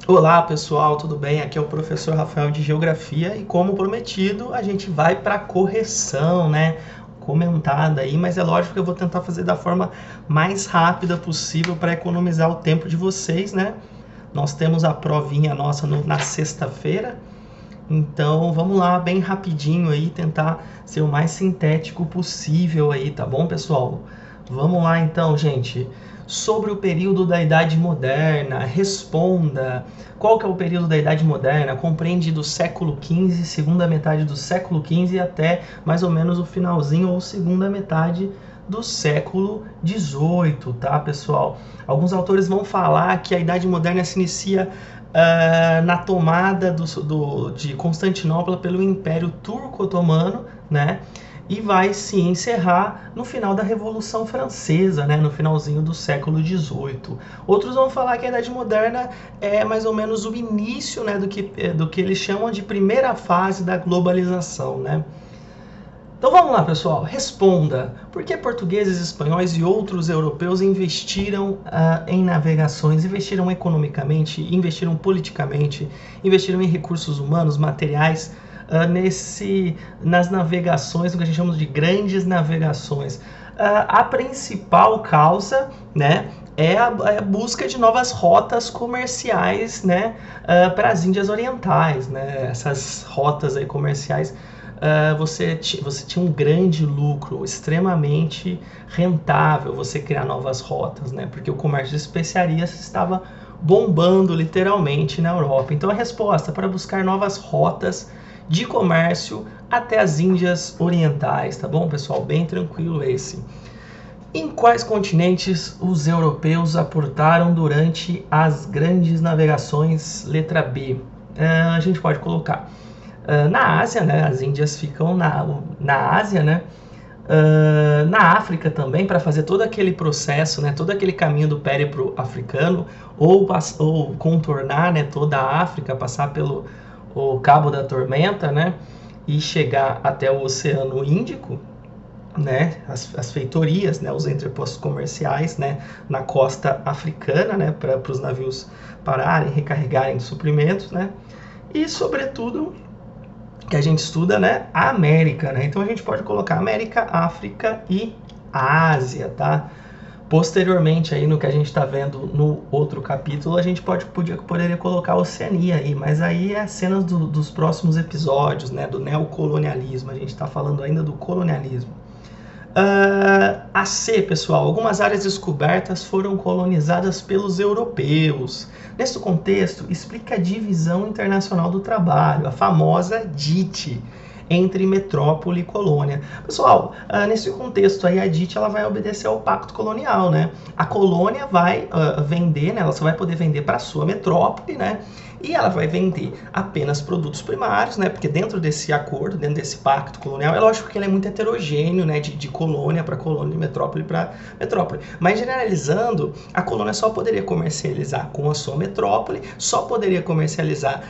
Olá pessoal, tudo bem? Aqui é o professor Rafael de Geografia e como prometido a gente vai para a correção, né? Comentada aí, mas é lógico que eu vou tentar fazer da forma mais rápida possível para economizar o tempo de vocês, né? Nós temos a provinha nossa na sexta-feira, então vamos lá bem rapidinho aí tentar ser o mais sintético possível aí, tá bom pessoal? Vamos lá então, gente. Sobre o período da Idade Moderna, responda. Qual que é o período da Idade Moderna? Compreende do século XV, segunda metade do século XV até mais ou menos o finalzinho ou segunda metade do século XVIII, tá, pessoal? Alguns autores vão falar que a Idade Moderna se inicia na tomada de Constantinopla pelo Império Turco-Otomano, né? E vai se encerrar no final da Revolução Francesa, né, no finalzinho do século XVIII. Outros vão falar que a Idade Moderna é mais ou menos o início, né, do que eles chamam de primeira fase da globalização, né? Então vamos lá, pessoal, responda. Por que portugueses, espanhóis e outros europeus investiram em navegações, investiram economicamente, investiram politicamente, investiram em recursos humanos, materiais, nas navegações, o que a gente chama de grandes navegações? A principal causa, né, é a busca de novas rotas comerciais, né, para as Índias Orientais, né? Essas rotas aí comerciais, você tinha um grande lucro, extremamente rentável você criar novas rotas, né? Porque o comércio de especiarias estava bombando literalmente na Europa. Então a resposta para buscar novas rotas de comércio até as Índias Orientais, tá bom, pessoal? Bem tranquilo esse. Em quais continentes os europeus aportaram durante as grandes navegações? Letra B. A gente pode colocar na Ásia, né? As Índias ficam na Ásia, né? Na África também, para fazer todo aquele processo, né, todo aquele caminho do périplo africano, ou contornar, né, toda a África, passar pelo o Cabo da Tormenta, né, e chegar até o Oceano Índico, né, as feitorias, né, os entrepostos comerciais, né, na costa africana, né, para os navios pararem, recarregarem de suprimentos, né, e sobretudo que a gente estuda, né, a América, né? Então a gente pode colocar América, África e Ásia, tá? Posteriormente aí no que a gente está vendo no outro capítulo, a gente poderia colocar a Oceania aí, mas aí é cenas dos próximos episódios, né, do neocolonialismo. A gente está falando ainda do colonialismo. A C, pessoal, algumas áreas descobertas foram colonizadas pelos europeus. Nesse contexto, explica a divisão internacional do trabalho, a famosa DIT, entre metrópole e colônia. Pessoal, nesse contexto aí, a DIT ela vai obedecer ao pacto colonial, né? A colônia vai vender, né? Ela só vai poder vender para a sua metrópole, né? E ela vai vender apenas produtos primários, né? Porque dentro desse acordo, dentro desse pacto colonial, é lógico que ele é muito heterogêneo, né? De colônia para colônia, de metrópole para metrópole. Mas generalizando, a colônia só poderia comercializar com a sua metrópole, só poderia comercializar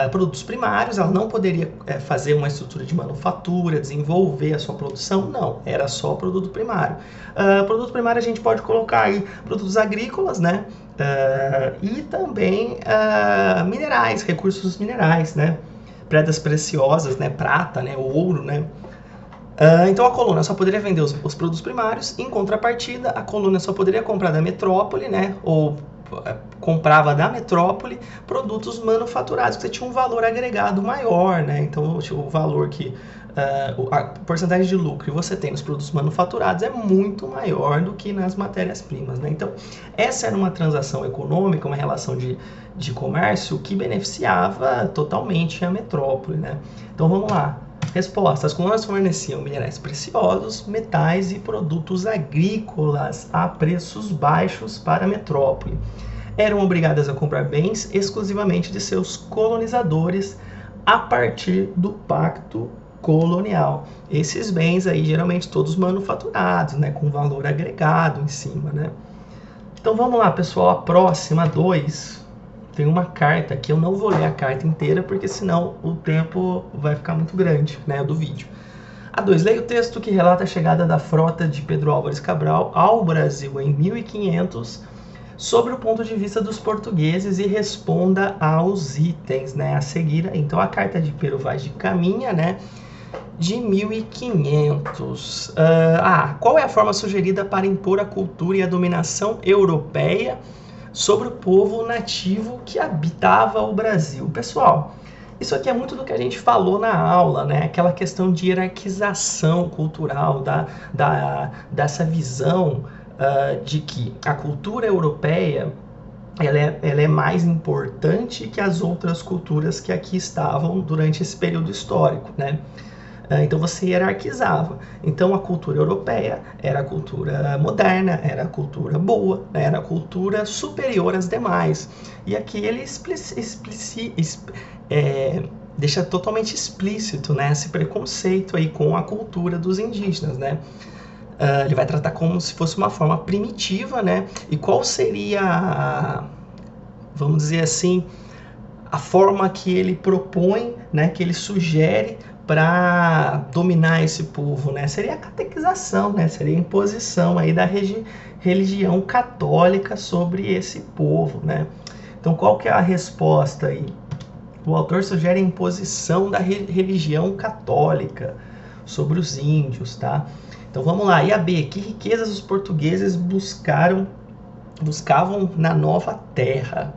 produtos primários, ela não poderia fazer uma estrutura de manufatura, desenvolver a sua produção, não, era só produto primário. Produto primário a gente pode colocar aí produtos agrícolas, né? E também minerais, recursos minerais, né? Pedras preciosas, né? Prata, né? Ouro, né? Então a colônia só poderia vender os produtos primários, em contrapartida a colônia só poderia comprar da metrópole, né? Ou comprava da metrópole produtos manufaturados, que você tinha um valor agregado maior, né? Então o valor que a porcentagem de lucro que você tem nos produtos manufaturados é muito maior do que nas matérias-primas, né? Então essa era uma transação econômica, uma relação de comércio que beneficiava totalmente a metrópole, né? Então vamos lá. Resposta: as colônias forneciam minerais preciosos, metais e produtos agrícolas a preços baixos para a metrópole. Eram obrigadas a comprar bens exclusivamente de seus colonizadores a partir do pacto colonial. Esses bens aí geralmente todos manufaturados, né, com valor agregado em cima, né? Então vamos lá, pessoal, a próxima 2. Tem uma carta aqui, eu não vou ler a carta inteira, porque senão o tempo vai ficar muito grande, né, do vídeo. A 2, leia o texto que relata a chegada da frota de Pedro Álvares Cabral ao Brasil em 1500 sobre o ponto de vista dos portugueses e responda aos itens, né, a seguir. Então, a Carta de Pero Vaz de Caminha, né, de 1500. Qual é a forma sugerida para impor a cultura e a dominação europeia sobre o povo nativo que habitava o Brasil? Pessoal, isso aqui é muito do que a gente falou na aula, né? Aquela questão de hierarquização cultural, dessa visão de que a cultura europeia ela é mais importante que as outras culturas que aqui estavam durante esse período histórico, né? Então você hierarquizava. Então a cultura europeia era a cultura moderna, era a cultura boa, era a cultura superior às demais. E aqui ele deixa totalmente explícito, né, esse preconceito aí com a cultura dos indígenas, né? Ele vai tratar como se fosse uma forma primitiva, né? E qual seria, vamos dizer assim, a forma que ele propõe, né, que ele sugere para dominar esse povo, né? Seria a catequização, né? Seria a imposição aí da religião católica sobre esse povo, né? Então, qual que é a resposta aí? O autor sugere a imposição da religião católica sobre os índios, tá? Então, vamos lá. E a B, que riquezas os portugueses buscavam na nova terra?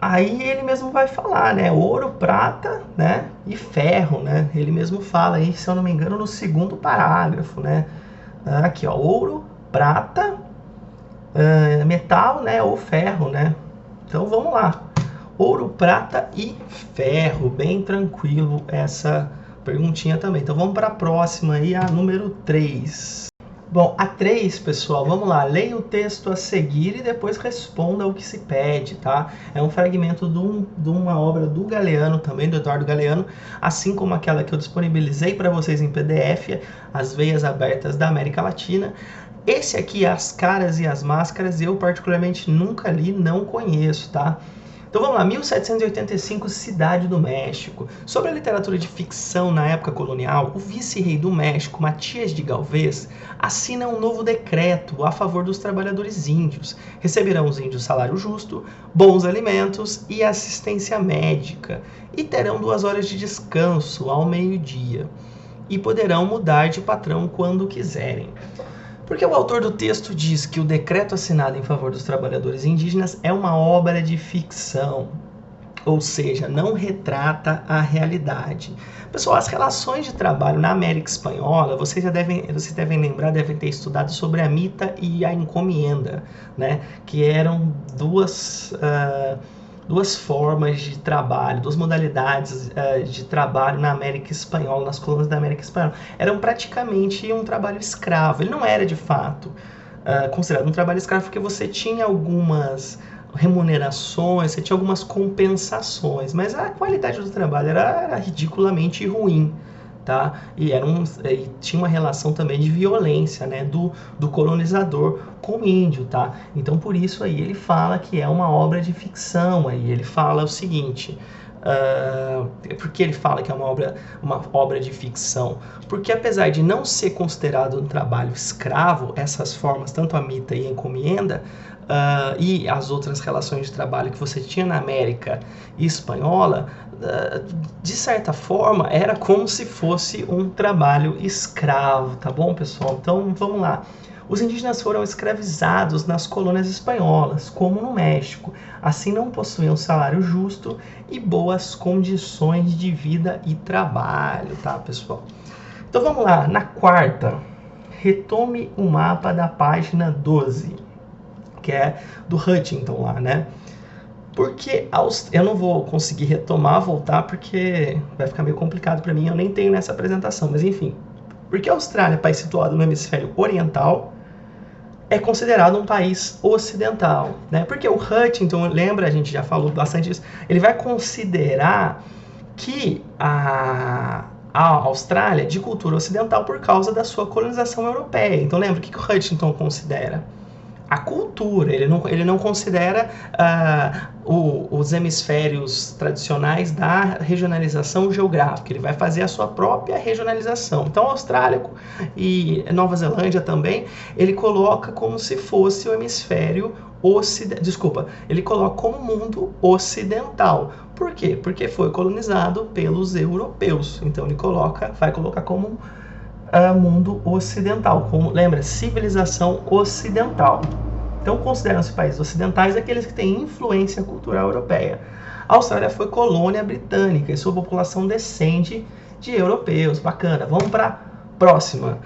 Aí ele mesmo vai falar, né? Ouro, prata, né? E ferro, né? Ele mesmo fala aí, se eu não me engano, no segundo parágrafo, né? Aqui, ó, ouro, prata, metal, né? Ou ferro, né? Então vamos lá. Ouro, prata e ferro. Bem tranquilo essa perguntinha também. Então vamos para a próxima aí, a número 3. Bom, a 3, pessoal, vamos lá, leia o texto a seguir e depois responda o que se pede, tá? É um fragmento de uma obra do Galeano, também do Eduardo Galeano, assim como aquela que eu disponibilizei para vocês em PDF, As Veias Abertas da América Latina. Esse aqui, As Caras e as Máscaras, eu particularmente nunca li, não conheço, tá? Então vamos lá, 1785, Cidade do México. Sobre a literatura de ficção na época colonial, o vice-rei do México, Matias de Galvez, assina um novo decreto a favor dos trabalhadores índios. Receberão os índios salário justo, bons alimentos e assistência médica, e terão 2 horas de descanso ao meio-dia, e poderão mudar de patrão quando quiserem. Porque o autor do texto diz que o decreto assinado em favor dos trabalhadores indígenas é uma obra de ficção, ou seja, não retrata a realidade. Pessoal, as relações de trabalho na América Espanhola, vocês devem lembrar, devem ter estudado sobre a mita e a encomienda, né? Que eram duas formas de trabalho, 2 modalidades de trabalho na América Espanhola, nas colônias da América Espanhola. Eram praticamente um trabalho escravo. Ele não era, de fato, considerado um trabalho escravo porque você tinha algumas remunerações, você tinha algumas compensações, mas a qualidade do trabalho era ridiculamente ruim. Tá? E tinha uma relação também de violência, né, do colonizador com o índio, tá? Então por isso aí ele fala que é uma obra de ficção. Aí ele fala o seguinte, por que ele fala que é uma obra de ficção? Porque apesar de não ser considerado um trabalho escravo, essas formas, tanto a mita e a encomienda, e as outras relações de trabalho que você tinha na América Espanhola, de certa forma, era como se fosse um trabalho escravo, tá bom, pessoal? Então, vamos lá. Os indígenas foram escravizados nas colônias espanholas, como no México. Assim, não possuíam salário justo e boas condições de vida e trabalho, tá, pessoal? Então, vamos lá. Na 4ª, retome o mapa da página 12, que é do Huntington lá, né? Porque eu não vou conseguir voltar, porque vai ficar meio complicado para mim, eu nem tenho nessa apresentação, mas enfim. Porque a Austrália, país situado no hemisfério oriental, é considerado um país ocidental, né? Porque o Huntington, lembra, a gente já falou bastante disso, ele vai considerar que a Austrália é de cultura ocidental por causa da sua colonização europeia. Então lembra, o que o Huntington considera? A cultura, ele não considera os hemisférios tradicionais da regionalização geográfica, ele vai fazer a sua própria regionalização. Então, a Austrália e Nova Zelândia também, ele coloca como se fosse o hemisfério Desculpa, ele coloca como mundo ocidental. Por quê? Porque foi colonizado pelos europeus. Então ele vai colocar como mundo ocidental, como, lembra, civilização ocidental. Então consideram-se países ocidentais aqueles que têm influência cultural europeia. A Austrália foi colônia britânica e sua população descende de europeus. Bacana. Vamos para a próxima.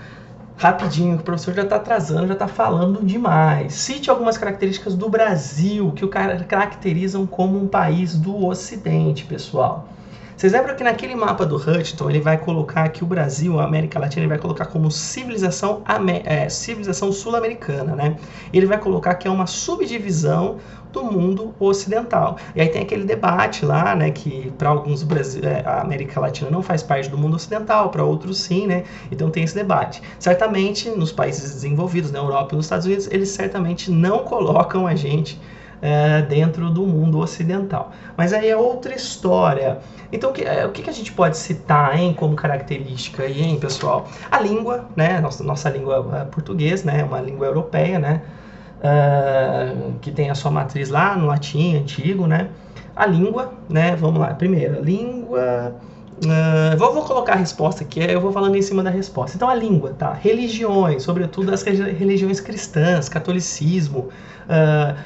Rapidinho, o professor já está atrasando, já está falando demais. Cite algumas características do Brasil que o caracterizam como um país do Ocidente, pessoal. Vocês lembram que naquele mapa do Hutton, ele vai colocar que o Brasil, a América Latina, ele vai colocar como civilização sul-americana, né? Ele vai colocar que é uma subdivisão do mundo ocidental. E aí tem aquele debate lá, né, que para alguns a América Latina não faz parte do mundo ocidental, para outros sim, né? Então tem esse debate. Certamente, nos países desenvolvidos, na Europa e nos Estados Unidos, eles certamente não colocam a gente dentro do mundo ocidental. Mas aí é outra história. Então, o que a gente pode citar, hein, como característica aí, hein, pessoal? A língua, né? Nossa língua é português, né? Uma língua europeia, né? Que tem a sua matriz lá no latim antigo, né? A língua, né? Vamos lá. Primeiro, língua... vou colocar a resposta aqui, eu vou falando em cima da resposta. Então, a língua, tá? Religiões, sobretudo as religiões cristãs, catolicismo.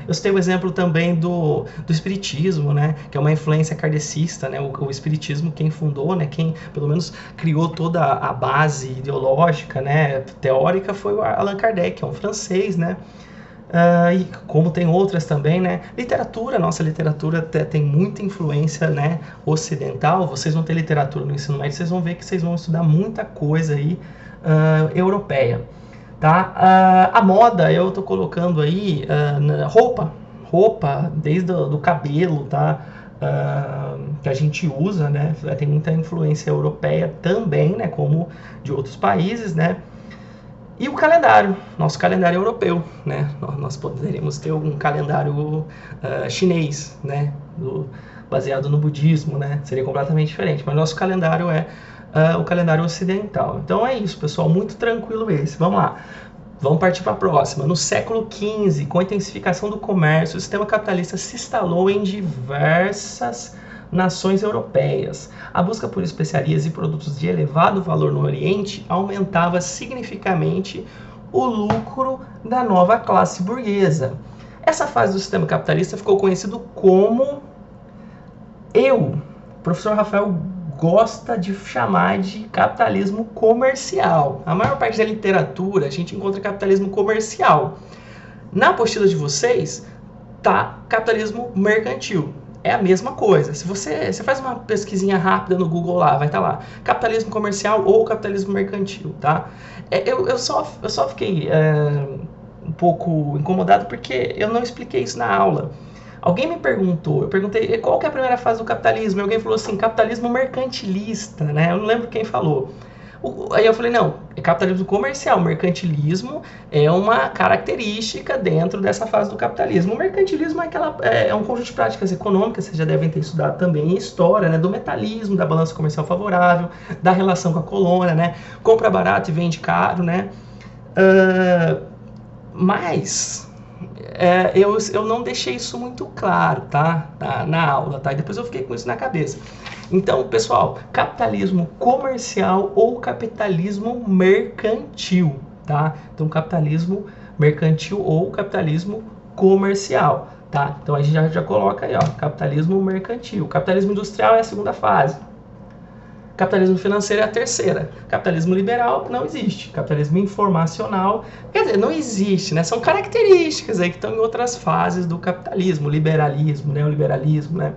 Eu citei o exemplo também do espiritismo, né? Que é uma influência kardecista, né? O espiritismo, quem fundou, né? Quem, pelo menos, criou toda a base ideológica, né? Teórica, foi o Allan Kardec, que é um francês, né? E como tem outras também, né? Literatura, nossa literatura tem muita influência, né, ocidental. Vocês vão ter literatura no ensino médio, vocês vão ver que vocês vão estudar muita coisa aí europeia, tá? A moda, eu tô colocando aí roupa, desde do cabelo, tá? Que a gente usa, né? Tem muita influência europeia também, né? Como de outros países, né? E o calendário, nosso calendário europeu, né? Nós poderíamos ter um calendário chinês, né? Baseado no budismo, né? Seria completamente diferente, mas nosso calendário é o calendário ocidental. Então é isso, pessoal, muito tranquilo esse. Vamos lá, vamos partir para a próxima. No século XV, com a intensificação do comércio, o sistema capitalista se instalou em diversas nações europeias. A busca por especiarias e produtos de elevado valor no Oriente aumentava significativamente o lucro da nova classe burguesa. Essa fase do sistema capitalista ficou conhecido como o professor Rafael gosta de chamar de capitalismo comercial. A maior parte da literatura a gente encontra capitalismo comercial. Na apostila de vocês tá capitalismo mercantil. É a mesma coisa. Se você faz uma pesquisinha rápida no Google lá, vai estar lá, capitalismo comercial ou capitalismo mercantil, tá? Eu só fiquei um pouco incomodado porque eu não expliquei isso na aula. Alguém me perguntou, eu perguntei qual que é a primeira fase do capitalismo, e alguém falou assim, capitalismo mercantilista, né? Eu não lembro quem falou. Aí eu falei, não, é capitalismo comercial, mercantilismo é uma característica dentro dessa fase do capitalismo. O mercantilismo é um conjunto de práticas econômicas, vocês já devem ter estudado também em história, né, do metalismo, da balança comercial favorável, da relação com a colônia, né, compra barato e vende caro, né, mas eu não deixei isso muito claro, tá, na aula, tá, e depois eu fiquei com isso na cabeça. Então, pessoal, capitalismo comercial ou capitalismo mercantil, tá? Então, capitalismo mercantil ou capitalismo comercial, tá? Então, a gente já coloca aí, ó, capitalismo mercantil. Capitalismo industrial é a segunda fase. Capitalismo financeiro é a terceira. Capitalismo liberal não existe. Capitalismo informacional, quer dizer, não existe, né? São características aí que estão em outras fases do capitalismo, liberalismo, neoliberalismo, né?